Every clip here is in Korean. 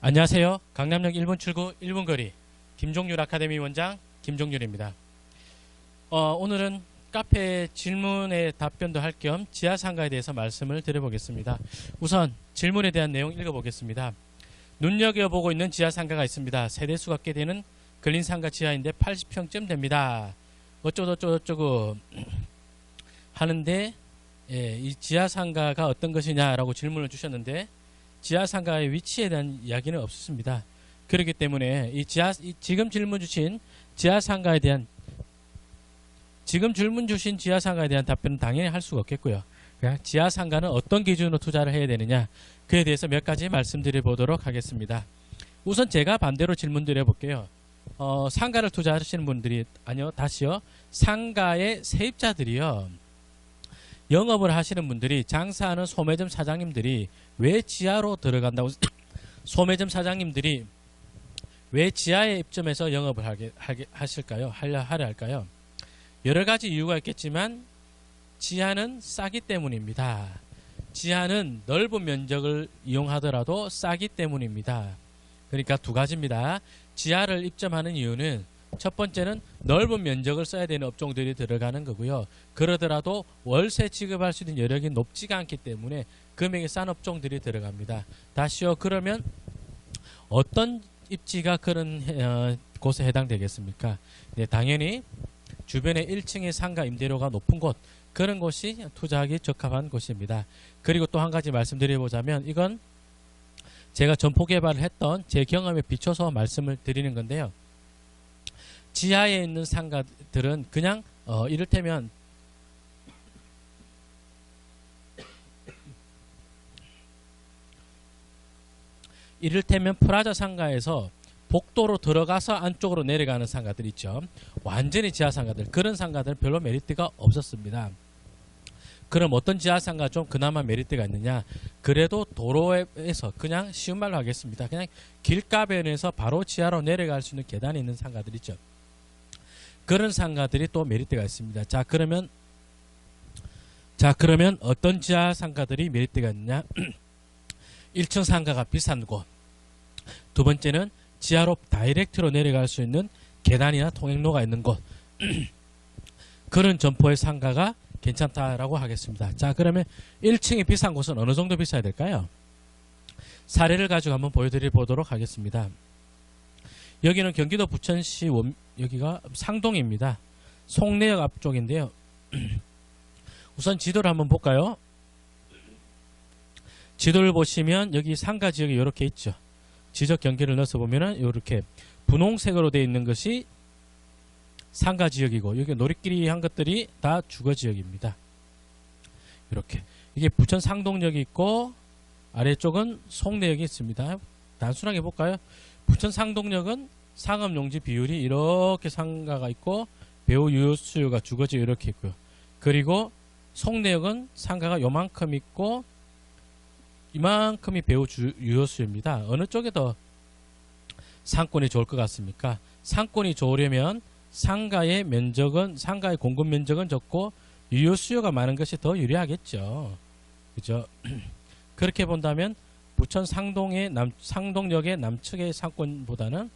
안녕하세요. 강남역 1번 출구 1번 거리 김종률 아카데미 원장 김종률입니다. 오늘은 카페 질문에 답변도 할 겸 지하상가에 대해서 말씀을 드려보겠습니다. 우선 질문에 대한 내용 읽어보겠습니다. 눈여겨보고 있는 지하상가가 있습니다. 세대수가 꽤 되는 근린상가 지하인데 80평쯤 됩니다. 어쩌고 하는데 이 지하상가가 어떤 것이냐라고 질문을 주셨는데 지하상가의 위치에 대한 이야기는 없습니다. 그렇기 때문에 지금 질문 주신 지하상가에 대한 답변은 당연히 할 수가 없겠고요. 그냥 지하상가는 어떤 기준으로 투자를 해야 되느냐 그에 대해서 몇 가지 말씀드려 보도록 하겠습니다. 우선 제가 반대로 질문 드려 볼게요. 상가를 투자하시는 분들이 상가의 세입자들이요. 영업을 하시는 분들이 장사하는 소매점 사장님들이 왜 지하로 들어간다고 소매점 사장님들이 왜 지하에 입점해서 영업을 하려 할까요? 여러 가지 이유가 있겠지만 지하는 싸기 때문입니다. 지하는 넓은 면적을 이용하더라도 싸기 때문입니다. 그러니까 두 가지입니다. 지하를 입점하는 이유는 첫 번째는 넓은 면적을 써야 되는 업종들이 들어가는 거고요. 그러더라도 월세 지급할 수 있는 여력이 높지가 않기 때문에 금액이 싼 업종들이 들어갑니다. 다시요. 그러면 어떤 입지가 그런 곳에 해당되겠습니까? 네, 당연히 주변에 1층의 상가 임대료가 높은 곳 그런 곳이 투자하기 적합한 곳입니다. 그리고 또 한 가지 말씀드려보자면 이건 제가 점포 개발을 했던 제 경험에 비춰서 말씀을 드리는 건데요. 지하에 있는 상가들은 그냥 이를테면 프라자 상가에서 복도로 들어가서 안쪽으로 내려가는 상가들 있죠. 완전히 지하 상가들 그런 상가들은 별로 메리트가 없었습니다. 그럼 어떤 지하 상가 좀 그나마 메리트가 있느냐? 그래도 도로에서 그냥 쉬운 말로 하겠습니다. 그냥 길가변에서 바로 지하로 내려갈 수 있는 계단이 있는 상가들 있죠. 그런 상가들이 또 메리트가 있습니다. 자 그러면 어떤 지하 상가들이 메리트가 있느냐? 1층 상가가 비싼 곳. 두 번째는 지하로 다이렉트로 내려갈 수 있는 계단이나 통행로가 있는 곳. 그런 점포의 상가가 괜찮다라고 하겠습니다. 자 그러면 1층이 비싼 곳은 어느 정도 비싸야 될까요? 사례를 가지고 한번 보여드려 보도록 하겠습니다. 여기는 경기도 부천시 여기가 상동입니다. 송내역 앞쪽인데요. 우선 지도를 한번 볼까요? 지도를 보시면 여기 상가 지역이 이렇게 있죠. 지적 경계를 넣어서 보면은 이렇게 분홍색으로 되어 있는 것이 상가 지역이고 여기 놀이끼리 한 것들이 다 주거 지역입니다. 이렇게 이게 부천 상동역이 있고 아래쪽은 송내역이 있습니다. 단순하게 볼까요? 부천 상동역은 상업용지 비율이 이렇게 상가가 있고 배우 유효수요가 주거지 이렇게 있고요. 그리고 송내역은 상가가 요만큼 있고 이만큼이 배우 유효수요입니다. 어느 쪽에 더 상권이 좋을 것 같습니까? 상권이 좋으려면 상가의 공급 면적은 적고 유효수요가 많은 것이 더 유리하겠죠. 그죠? 그렇게 본다면 부천 상동역의 남측의 상권보다는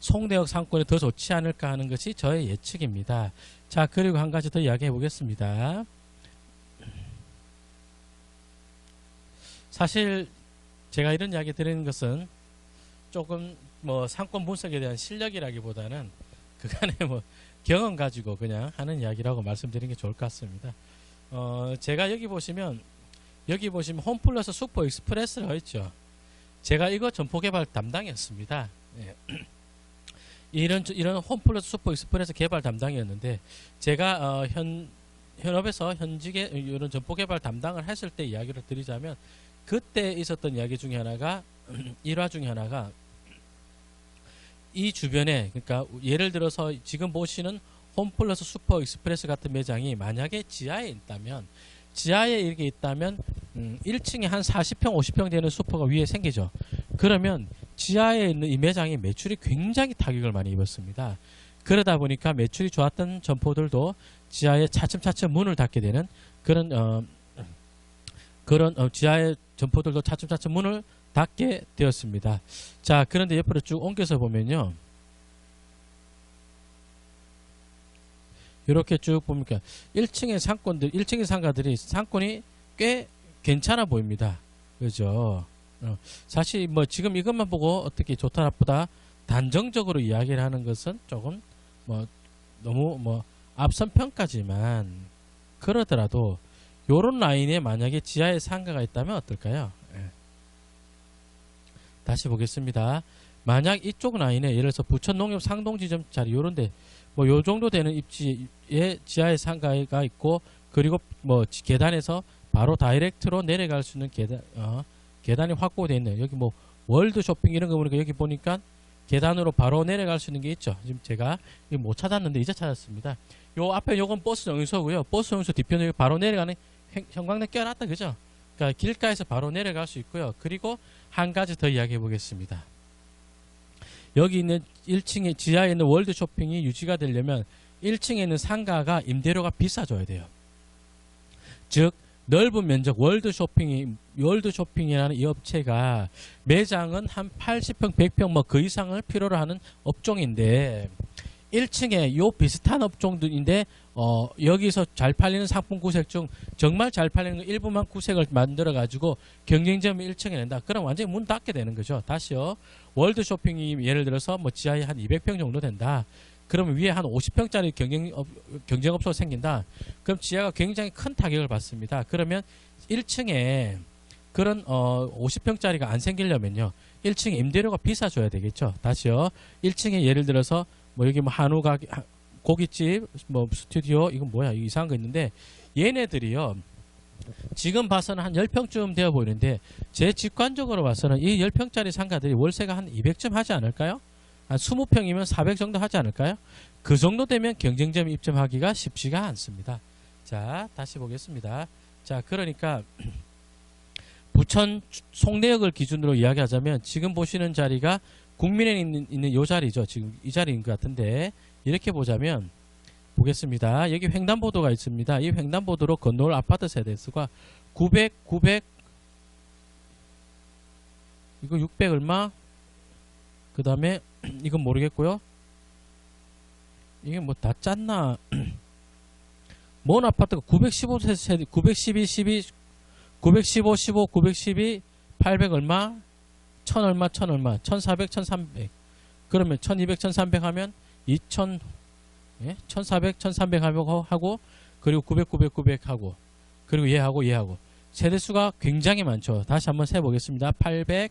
송내역 상권이 더 좋지 않을까 하는 것이 저의 예측입니다. 자, 그리고 한 가지 더 이야기해 보겠습니다. 사실 제가 이런 이야기 드리는 것은 조금 상권 분석에 대한 실력이라기보다는 그간의 경험 가지고 그냥 하는 이야기라고 말씀드리는 게 좋을 것 같습니다. 제가 여기 보시면 홈플러스 슈퍼 익스프레스가 있죠. 제가 이거 점포 개발 담당이었습니다. 예. 이런 홈플러스 슈퍼 익스프레스 개발 담당이었는데 제가 현업에서 현직에 이런 점포 개발 담당을 했을 때 이야기를 드리자면 그때 있었던 이야기 중에 하나가 일화 중에 하나가 이 주변에 그러니까 예를 들어서 지금 보시는 홈플러스 슈퍼 익스프레스 같은 매장이 만약에 지하에 있다면 1층에 한 40평 50평 되는 슈퍼가 위에 생기죠. 그러면 지하에 있는 이 매장이 매출이 굉장히 타격을 많이 입었습니다. 그러다 보니까 매출이 좋았던 점포들도 지하에 차츰차츰 문을 닫게 되는 그런 지하의 점포들도 차츰차츰 문을 닫게 되었습니다. 자, 그런데 옆으로 쭉 옮겨서 보면요. 이렇게 쭉 보니까 1층의 상권들, 1층의 상가들이 상권이 꽤 괜찮아 보입니다. 그죠? 사실 뭐 지금 이것만 보고 어떻게 좋다 나쁘다 단정적으로 이야기를 하는 것은 조금 뭐 너무 뭐 앞선 평가지만 그러더라도 요런 라인에 만약에 지하에 상가가 있다면 어떨까요? 예. 다시 보겠습니다. 만약 이쪽 라인에 예를 들어서 부천농협 상동지점 자리 요런데 뭐 요 정도 되는 입지에 지하에 상가가 있고 그리고 뭐 계단에서 바로 다이렉트로 내려갈 수 있는 계단이 확보되어 있네요. 여기 뭐 월드 쇼핑 이런 거 보니까 여기 보니까 계단으로 바로 내려갈 수 있는 게 있죠. 지금 제가 못 찾았는데 이제 찾았습니다. 요 앞에 요건 버스 정류소고요. 버스 정류소 뒤편에 바로 내려가는 형광등 껴놨다 그죠? 그러니까 길가에서 바로 내려갈 수 있고요. 그리고 한 가지 더 이야기해 보겠습니다. 여기 있는 1층에 지하에 있는 월드 쇼핑이 유지가 되려면 1층에 있는 상가가 임대료가 비싸져야 돼요. 즉 넓은 면적 월드 쇼핑이라는 이 업체가 매장은 한 80평, 100평 뭐 그 이상을 필요로 하는 업종인데 1층에 요 비슷한 업종들인데 여기서 잘 팔리는 상품 구색 중 정말 잘 팔리는 거 일부만 구색을 만들어 가지고 경쟁점을 1층에 낸다. 그럼 완전히 문 닫게 되는 거죠. 다시요. 월드 쇼핑이 예를 들어서 뭐 지하에 한 200평 정도 된다. 그러면 위에 한 50평짜리 경쟁업소가 생긴다. 그럼 지하가 굉장히 큰 타격을 받습니다. 그러면 1층에 그런 50평짜리가 안 생기려면요. 1층에 임대료가 비싸져야 되겠죠. 다시요. 1층에 예를 들어서 뭐 여기 뭐 한우 가게, 고깃집, 뭐 스튜디오 이건 뭐야? 이상한 거 있는데 얘네들이요. 지금 봐서는 한 10평쯤 되어 보이는데 제 직관적으로 봐서는 이 10평짜리 상가들이 월세가 한 200쯤 하지 않을까요? 한 20평이면 400 정도 하지 않을까요? 그 정도 되면 경쟁점 입점하기가 쉽지가 않습니다. 자, 다시 보겠습니다. 자, 그러니까 부천 송내역을 기준으로 이야기하자면 지금 보시는 자리가 국민에 있는 이 자리죠. 지금 이 자리인 것 같은데 이렇게 보자면 보겠습니다. 여기 횡단보도가 있습니다. 이 횡단보도로 건너올 아파트 세대수가 900 이거 600 얼마? 그 다음에 이건 모르겠고요. 이게 뭐 다 짰나? 뭔 아파트가 915 세대, 912, 12, 915, 15, 912, 800 얼마? 1000 얼마, 1000 얼마, 1400, 1300. 그러면 1200, 1300 하면 2000, 예? 1400, 1300 하고, 그리고 900, 900, 900 하고, 그리고 얘하고. 세대수가 굉장히 많죠. 다시 한번 세보겠습니다. 800,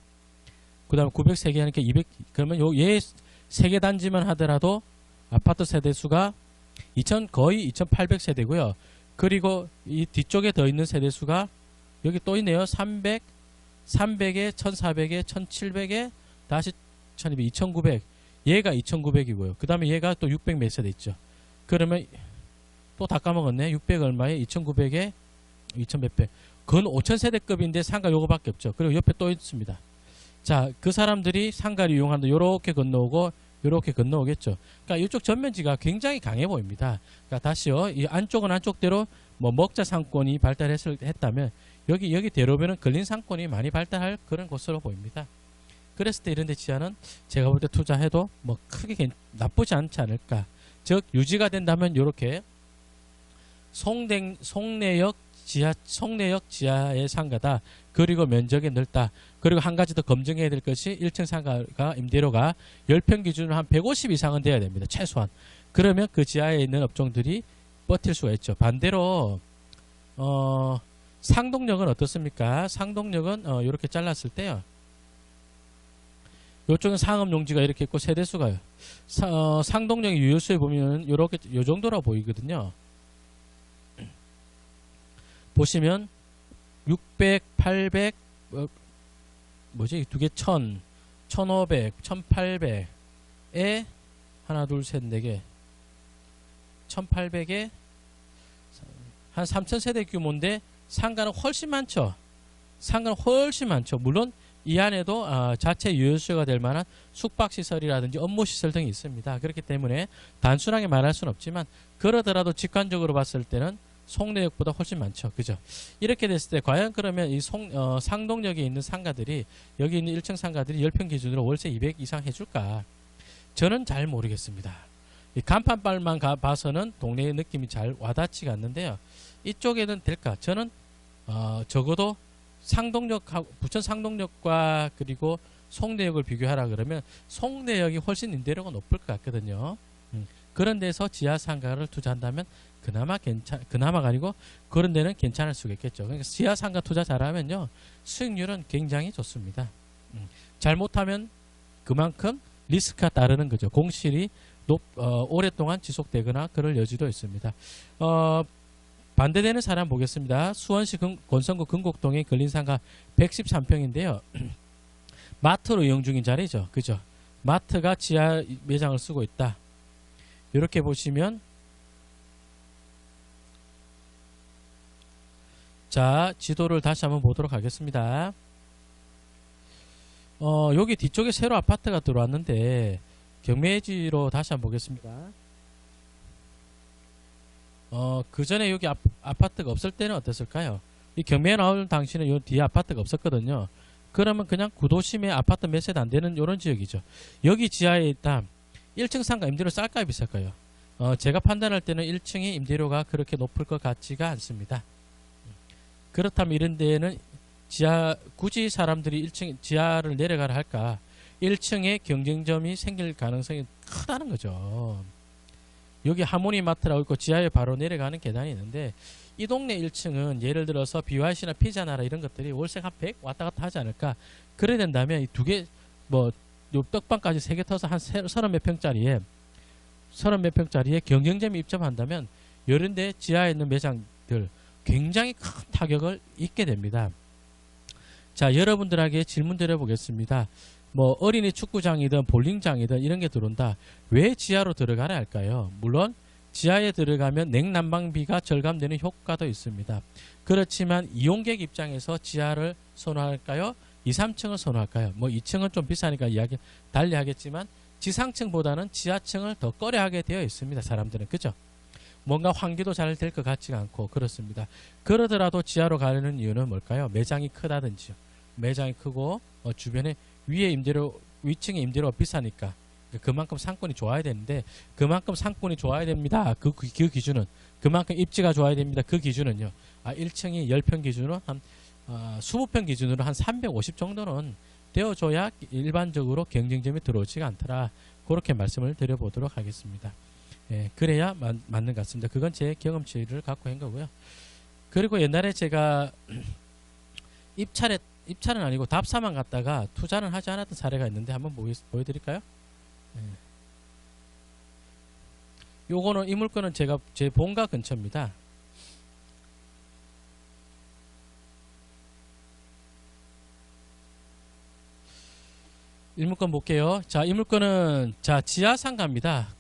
그 다음에 900 3개 하니까 200, 그러면 얘 3개 단지만 하더라도 아파트 세대수가 거의 2800 세대고요. 그리고 이 뒤쪽에 더 있는 세대수가 여기 또 있네요. 300, 300에 1400에 1700에 다시 1200, 2900. 얘가 2900이고요. 그 다음에 얘가 또 600 몇 세대 있죠. 그러면 또 다 까먹었네. 600 얼마에 2900에 2000몇백. 건 5000세대급인데 상가 요거밖에 없죠. 그리고 옆에 또 있습니다. 자, 그 사람들이 상가를 이용하는데 요렇게 건너오고 요렇게 건너오겠죠. 그러니까 이쪽 전면지가 굉장히 강해 보입니다. 그러니까 다시요. 이 안쪽은 안쪽대로 뭐 먹자 상권이 발달했다면 여기 대로변은 근린 상권이 많이 발달할 그런 곳으로 보입니다. 그랬을 때 이런 데 지하는 제가 볼 때 투자해도 뭐 크게 나쁘지 않지 않을까. 즉 유지가 된다면 요렇게 송내역 지하의 상가다. 그리고 면적이 넓다. 그리고 한 가지 더 검증해야 될 것이 1층 상가가 임대료가 10평 기준으로 한 150 이상은 돼야 됩니다. 최소한. 그러면 그 지하에 있는 업종들이 버틸 수가 있죠. 반대로 상동역은 어떻습니까? 상동역은 이렇게 잘랐을 때요. 이쪽은 상업용지가 이렇게 있고 세대수가요. 상동역의 유효수에 보면 요렇게 요 정도라 보이거든요. 보시면 600, 800 뭐지? 두 개 1000, 1500, 1800에 하나 둘 셋 네 개 1800에 한 3000세대 규모인데 상가는 훨씬 많죠. 상가는 훨씬 많죠. 물론 이 안에도 자체 유효수요가 될 만한 숙박시설이라든지 업무시설 등이 있습니다. 그렇기 때문에 단순하게 말할 수는 없지만 그러더라도 직관적으로 봤을 때는 송내역보다 훨씬 많죠. 그죠? 이렇게 됐을 때 과연 그러면 이 상동역에 있는 상가들이 여기 있는 1층 상가들이 10평 기준으로 월세 200 이상 해줄까? 저는 잘 모르겠습니다. 이 간판발만 봐서는 동네의 느낌이 잘 와닿지가 않는데요. 이쪽에는 될까? 저는 적어도 부천 상동역과 그리고 송내역을 비교하라 그러면 송내역이 훨씬 임대료가 높을 것 같거든요. 그런 데서 지하 상가를 투자한다면 그나마가 아니고 그런 데는 괜찮을 수가 있겠죠. 그러니까 지하 상가 투자 잘하면요 수익률은 굉장히 좋습니다. 잘못하면 그만큼 리스크가 따르는 거죠. 공실이 오랫동안 지속되거나 그럴 여지도 있습니다. 반대되는 사람 보겠습니다. 수원시 권성구 금곡동에 걸린 상가 113평인데요. 마트로 이용 중인 자리죠. 그죠? 마트가 지하 매장을 쓰고 있다. 이렇게 보시면 자 지도를 다시 한번 보도록 하겠습니다. 여기 뒤쪽에 새로 아파트가 들어왔는데 경매지로 다시 한번 보겠습니다. 그 전에 여기 아파트가 없을 때는 어땠을까요? 이 경매에 나올 당시는 요 뒤에 아파트가 없었거든요. 그러면 그냥 구도심에 아파트 몇 세대 안 되는 이런 지역이죠. 여기 지하에 있다 1층 상가 임대료 쌀까요 비쌀까요? 제가 판단할 때는 1층이 임대료가 그렇게 높을 것 같지가 않습니다. 그렇다면 이런 데에는 굳이 사람들이 1층 지하를 내려가라 할까? 1층에 경쟁점이 생길 가능성이 크다는 거죠. 여기 하모니마트라고 있고 지하에 바로 내려가는 계단이 있는데 이 동네 1층은 예를 들어서 BYC나 피자나라 이런 것들이 월세가 한 100 왔다 갔다 하지 않을까? 그래야 된다면 이 두 개 요 떡방까지 3개 터서 한 30몇 평짜리에 경쟁점이 입점한다면 이런 데 지하에 있는 매장들 굉장히 큰 타격을 입게 됩니다. 자, 여러분들에게 질문 드려보겠습니다. 어린이 축구장이든 볼링장이든 이런 게 들어온다. 왜 지하로 들어가야 할까요? 물론 지하에 들어가면 냉난방비가 절감되는 효과도 있습니다. 그렇지만 이용객 입장에서 지하를 선호할까요? 2, 3층을 선호할까요? 2층은 좀 비싸니까 달리 하겠지만 지상층보다는 지하층을 더 꺼려하게 되어 있습니다. 사람들은. 그죠? 뭔가 환기도 잘 될 것 같지가 않고 그렇습니다. 그러더라도 지하로 가려는 이유는 뭘까요? 매장이 크다든지요. 매장이 크고 주변에 위층의 임대료가 비싸니까 그만큼 상권이 좋아야 되는데 그만큼 상권이 좋아야 됩니다. 그 기준은 그만큼 입지가 좋아야 됩니다. 그 기준은요. 1층이 10평 기준으로 한 20평 기준으로 한 350 정도는 되어줘야 일반적으로 경쟁점이 들어오지가 않더라. 그렇게 말씀을 드려보도록 하겠습니다. 그래야 맞는 것 같습니다. 그건 제 경험치를 갖고 한 거고요. 그리고 옛날에 제가 입찰은 아니고 답사만 갔다가 투자는 하지 않았던 사례가 있는데 한번 보여드릴까요? 요거는 이 물건은 제 본가 근처입니다. 이 물건 볼게요. 자, 이 물건은 지하 상가입니다.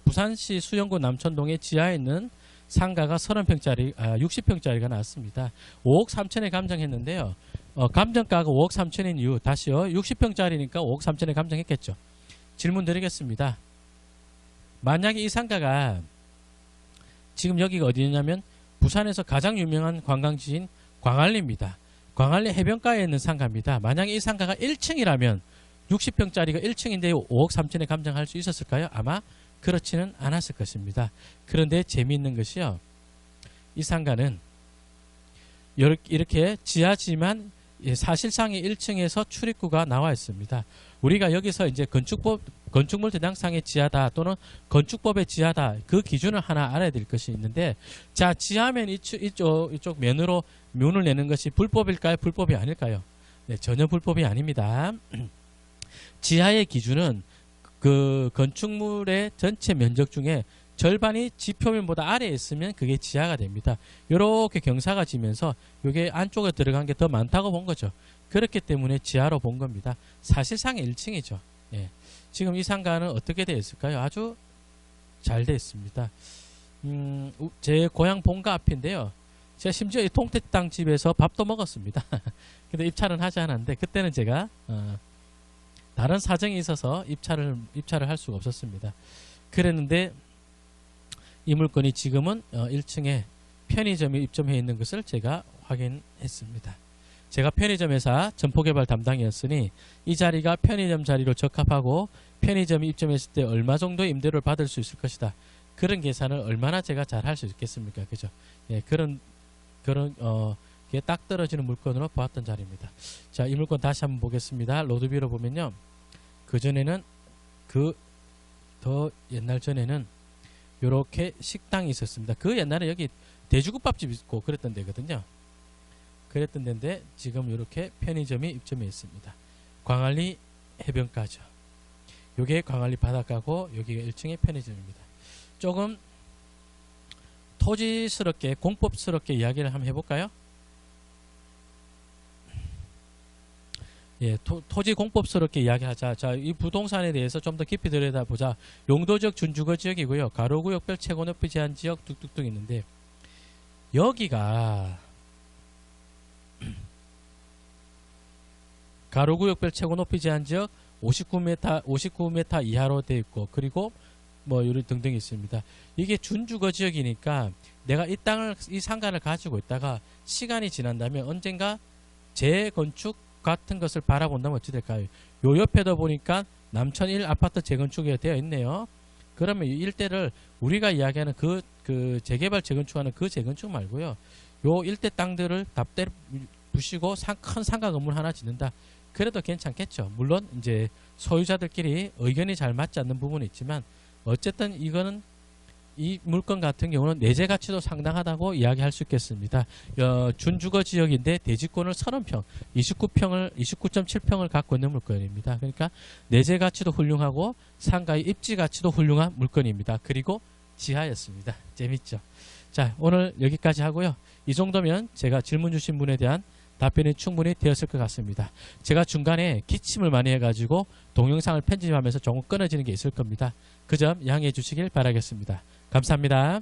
부산시 수영구 남천동에 지하에 있는 상가가 60평짜리가 나왔습니다. 5억 3천에 감정했는데요. 감정가가 5억 3천인 이유 다시요. 60평짜리니까 5억 3천에 감정했겠죠. 질문 드리겠습니다. 만약에 이 상가가 지금 여기가 어디냐면 부산에서 가장 유명한 관광지인 광안리입니다. 광안리 해변가에 있는 상가입니다. 만약에 이 상가가 1층이라면 60평짜리가 1층인데 5억 3천에 감정할 수 있었을까요? 아마 그렇지는 않았을 것입니다. 그런데 재미있는 것이요. 이 상가는 이렇게 지하지만 사실상의 1층에서 출입구가 나와 있습니다. 우리가 여기서 이제 건축물 대장상의 지하다 또는 건축법의 지하다 그 기준을 하나 알아야 될 것이 있는데 자 지하면 이쪽 면으로 문을 내는 것이 불법일까요? 불법이 아닐까요? 네, 전혀 불법이 아닙니다. 지하의 기준은 그 건축물의 전체 면적 중에 절반이 지표면보다 아래에 있으면 그게 지하가 됩니다. 이렇게 경사가 지면서 이게 안쪽에 들어간 게 더 많다고 본 거죠. 그렇기 때문에 지하로 본 겁니다. 사실상 1층이죠. 예. 지금 이 상가는 어떻게 되어 있을까요? 아주 잘 되어 있습니다. 제 고향 본가 앞인데요. 제가 심지어 이 통태땅 집에서 밥도 먹었습니다. 근데 입찰은 하지 않았는데 그때는 제가 다른 사정이 있어서 입찰을 할 수가 없었습니다. 그랬는데 이 물건이 지금은 1층에 편의점에 입점해 있는 것을 제가 확인했습니다. 제가 편의점회사 점포개발 담당이었으니 이 자리가 편의점 자리로 적합하고 편의점이 입점했을 때 얼마 정도 임대료를 받을 수 있을 것이다. 그런 계산을 얼마나 제가 잘 할 수 있겠습니까? 그죠? 예, 게 딱 떨어지는 물건으로 보았던 자리입니다. 자, 이 물건 다시 한번 보겠습니다. 로드뷰로 보면요. 그전에는 더 옛날 전에는 요렇게 식당이 있었습니다. 그 옛날에 여기 돼지국밥집 있고 그랬던 데거든요. 그랬던 데인데 지금 이렇게 편의점이 입점해 있습니다. 광안리 해변가죠. 요게 광안리 바닷가고 여기가 1층의 편의점입니다. 조금 토지스럽게 공법스럽게 이야기를 한번 해볼까요? 예, 토지 공법스럽게 이야기하자. 자, 이 부동산에 대해서 좀 더 깊이 들여다보자. 용도적 준주거 지역이고요. 가로구역별 최고 높이 제한 지역 뚝뚝뚝 있는데 여기가 가로구역별 최고 높이 제한 지역 59m 이하로 되어 있고 그리고 뭐 요리 등등 있습니다. 이게 준주거 지역이니까 내가 이 상가를 가지고 있다가 시간이 지난다면 언젠가 재건축 같은 것을 바라본다면 어찌 될까요? 요 옆에도 보니까 남천 1 아파트 재건축이 되어 있네요. 그러면 이 일대를 우리가 이야기하는 그 재개발 재건축하는 그 재건축 말고요. 요 일대 땅들을 다 부시고 큰 상가 건물 하나 짓는다. 그래도 괜찮겠죠. 물론 이제 소유자들끼리 의견이 잘 맞지 않는 부분이 있지만 어쨌든 이거는 이 물건 같은 경우는 내재 가치도 상당하다고 이야기할 수 있겠습니다. 준주거 지역인데 대지권을 30평, 29.7평을 갖고 있는 물건입니다. 그러니까 내재 가치도 훌륭하고 상가의 입지 가치도 훌륭한 물건입니다. 그리고 지하였습니다. 재밌죠? 자, 오늘 여기까지 하고요. 이 정도면 제가 질문 주신 분에 대한 답변이 충분히 되었을 것 같습니다. 제가 중간에 기침을 많이 해가지고 동영상을 편집하면서 조금 끊어지는 게 있을 겁니다. 그 점 양해해 주시길 바라겠습니다. 감사합니다.